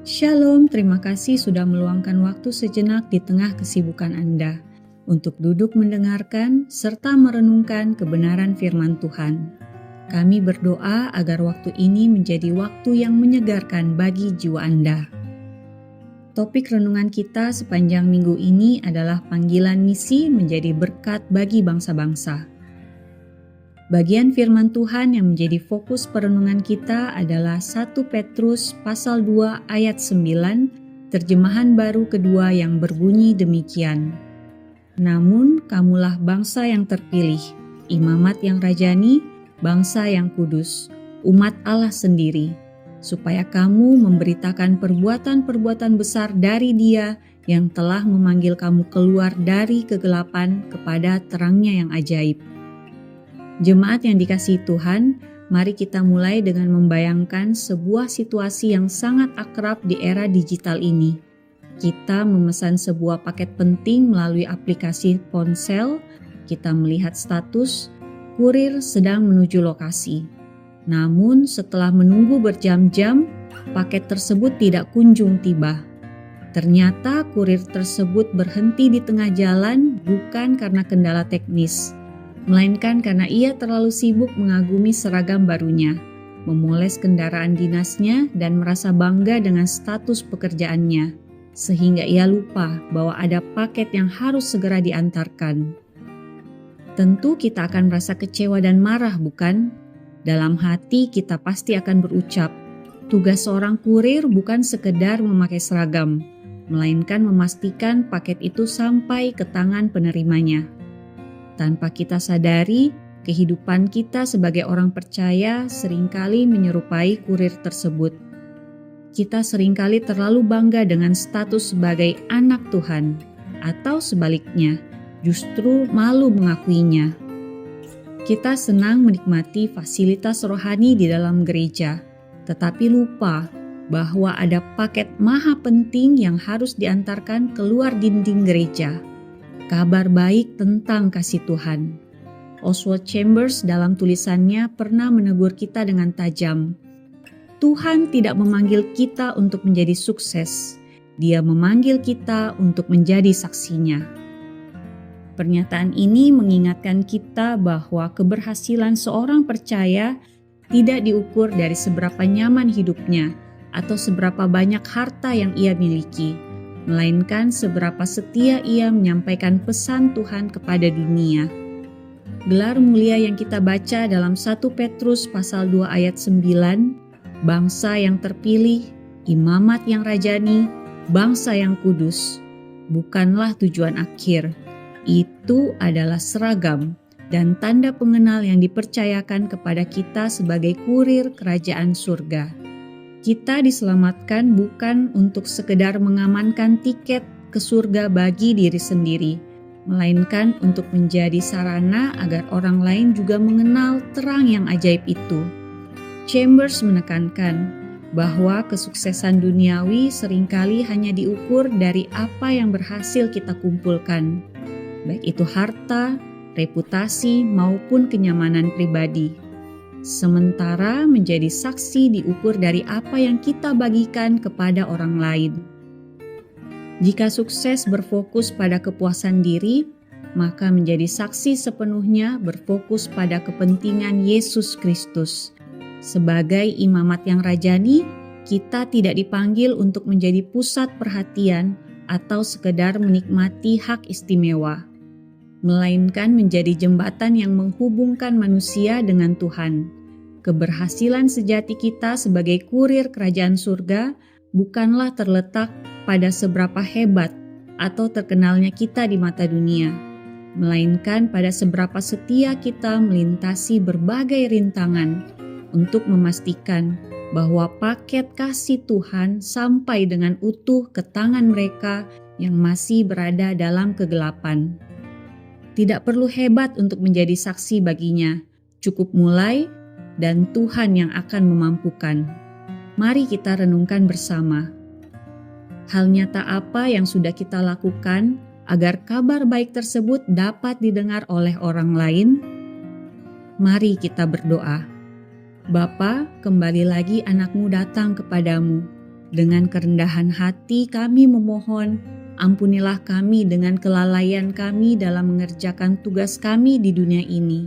Shalom, terima kasih sudah meluangkan waktu sejenak di tengah kesibukan Anda untuk duduk mendengarkan serta merenungkan kebenaran firman Tuhan. Kami berdoa agar waktu ini menjadi waktu yang menyegarkan bagi jiwa Anda. Topik renungan kita sepanjang minggu ini adalah panggilan misi menjadi berkat bagi bangsa-bangsa. Bagian firman Tuhan yang menjadi fokus perenungan kita adalah 1 Petrus pasal 2 ayat 9, terjemahan baru kedua yang berbunyi demikian. Namun kamulah bangsa yang terpilih, imamat yang rajani, bangsa yang kudus, umat Allah sendiri, supaya kamu memberitakan perbuatan-perbuatan besar dari Dia yang telah memanggil kamu keluar dari kegelapan kepada terangnya yang ajaib. Jemaat yang dikasihi Tuhan, mari kita mulai dengan membayangkan sebuah situasi yang sangat akrab di era digital ini. Kita memesan sebuah paket penting melalui aplikasi ponsel, kita melihat status, kurir sedang menuju lokasi. Namun setelah menunggu berjam-jam, paket tersebut tidak kunjung tiba. Ternyata kurir tersebut berhenti di tengah jalan bukan karena kendala teknis, melainkan karena ia terlalu sibuk mengagumi seragam barunya, memoles kendaraan dinasnya, dan merasa bangga dengan status pekerjaannya, sehingga ia lupa bahwa ada paket yang harus segera diantarkan. Tentu kita akan merasa kecewa dan marah, bukan? Dalam hati kita pasti akan berucap, tugas seorang kurir bukan sekedar memakai seragam, melainkan memastikan paket itu sampai ke tangan penerimanya. Tanpa kita sadari, kehidupan kita sebagai orang percaya seringkali menyerupai kurir tersebut. Kita seringkali terlalu bangga dengan status sebagai anak Tuhan, atau sebaliknya, justru malu mengakuinya. Kita senang menikmati fasilitas rohani di dalam gereja, tetapi lupa bahwa ada paket maha penting yang harus diantarkan keluar dinding gereja. Kabar baik tentang kasih Tuhan. Oswald Chambers dalam tulisannya pernah menegur kita dengan tajam. Tuhan tidak memanggil kita untuk menjadi sukses. Dia memanggil kita untuk menjadi saksinya. Pernyataan ini mengingatkan kita bahwa keberhasilan seorang percaya tidak diukur dari seberapa nyaman hidupnya atau seberapa banyak harta yang ia miliki, melainkan seberapa setia ia menyampaikan pesan Tuhan kepada dunia. Gelar mulia yang kita baca dalam 1 Petrus pasal 2 ayat 9, bangsa yang terpilih, imamat yang rajani, bangsa yang kudus, bukanlah tujuan akhir. Itu adalah seragam dan tanda pengenal yang dipercayakan kepada kita sebagai kurir kerajaan surga. Kita diselamatkan bukan untuk sekedar mengamankan tiket ke surga bagi diri sendiri, melainkan untuk menjadi sarana agar orang lain juga mengenal terang yang ajaib itu. Chambers menekankan bahwa kesuksesan duniawi seringkali hanya diukur dari apa yang berhasil kita kumpulkan, baik itu harta, reputasi, maupun kenyamanan pribadi. Sementara menjadi saksi diukur dari apa yang kita bagikan kepada orang lain. Jika sukses berfokus pada kepuasan diri, maka menjadi saksi sepenuhnya berfokus pada kepentingan Yesus Kristus. Sebagai imamat yang rajani, kita tidak dipanggil untuk menjadi pusat perhatian atau sekedar menikmati hak istimewa, melainkan menjadi jembatan yang menghubungkan manusia dengan Tuhan. Keberhasilan sejati kita sebagai kurir kerajaan surga bukanlah terletak pada seberapa hebat atau terkenalnya kita di mata dunia, melainkan pada seberapa setia kita melintasi berbagai rintangan untuk memastikan bahwa paket kasih Tuhan sampai dengan utuh ke tangan mereka yang masih berada dalam kegelapan. Tidak perlu hebat untuk menjadi saksi baginya, cukup mulai dan Tuhan yang akan memampukan. Mari kita renungkan bersama. Hal nyata apa yang sudah kita lakukan agar kabar baik tersebut dapat didengar oleh orang lain? Mari kita berdoa. Bapa, kembali lagi anakmu datang kepadamu. Dengan kerendahan hati kami memohon, ampunilah kami dengan kelalaian kami dalam mengerjakan tugas kami di dunia ini.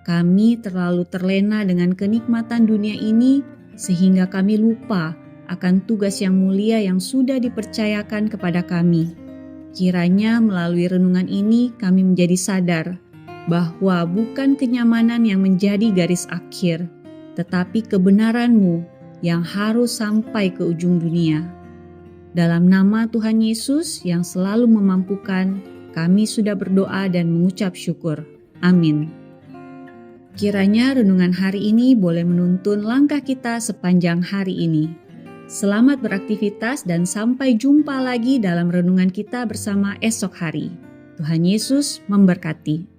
Kami terlalu terlena dengan kenikmatan dunia ini sehingga kami lupa akan tugas yang mulia yang sudah dipercayakan kepada kami. Kiranya melalui renungan ini kami menjadi sadar bahwa bukan kenyamanan yang menjadi garis akhir, tetapi kebenaran-Mu yang harus sampai ke ujung dunia. Dalam nama Tuhan Yesus yang selalu memampukan, kami sudah berdoa dan mengucap syukur. Amin. Kiranya renungan hari ini boleh menuntun langkah kita sepanjang hari ini. Selamat beraktivitas dan sampai jumpa lagi dalam renungan kita bersama esok hari. Tuhan Yesus memberkati.